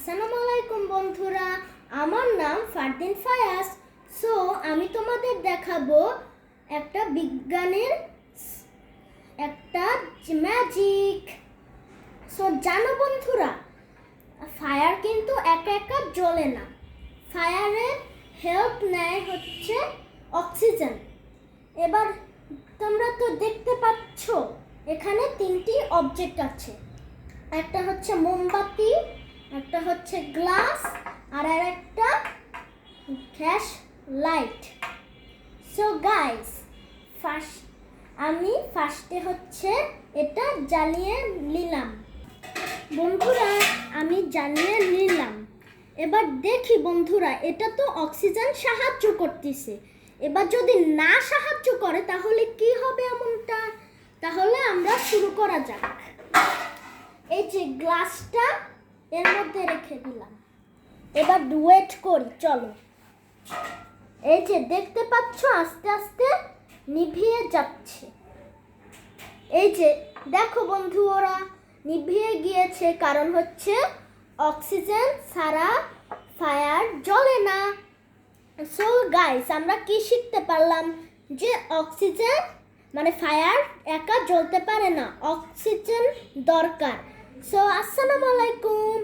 আসসালামু আলাইকুম বন্ধুরা, আমার নাম ফারদিন ফায়াজ। সো আমি তোমাদের দেখাবো একটা বিজ্ঞানের একটা ম্যাজিক। সো জানো বন্ধুরা, ফায়ার কিন্তু একা একা জ্বলে না। ফায়ারের হেল্প নেয় হচ্ছে অক্সিজেন। এবার তোমরা তো দেখতে পাচ্ছ এখানে তিনটি অবজেক্ট আছে, একটা হচ্ছে মোমবাতি, একটা হচ্ছে গ্লাস, আর একটা ফ্ল্যাশ লাইট। সো গাইস, আমি ফার্স্টে হচ্ছে এটা জ্বালিয়ে নিলাম। বন্ধুরা, আমি জ্বালিয়ে নিলাম। এবার দেখি বন্ধুরা, এটা তো অক্সিজেন সাহায্য করতেছে। এবার যদি না সাহায্য করে তাহলে কি হবে এমনটা? তাহলে আমরা শুরু করা যাক। এই যে গ্লাসটা এর মধ্যে রেখে দিলাম। এবার ওয়েট করি, চলো। এই যে দেখতে পাচ্ছ আস্তে আস্তে নিভিয়ে যাচ্ছে। এই যে দেখো বন্ধু, ওরা নিভিয়ে গিয়েছে, কারণ হচ্ছে অক্সিজেন ছাড়া ফায়ার জ্বলে না। সো গাইস, আমরা কি শিখতে পারলাম? যে অক্সিজেন মানে ফায়ার একা জ্বলতে পারে না, অক্সিজেন দরকার। সো আসসালামু আলাইকুম।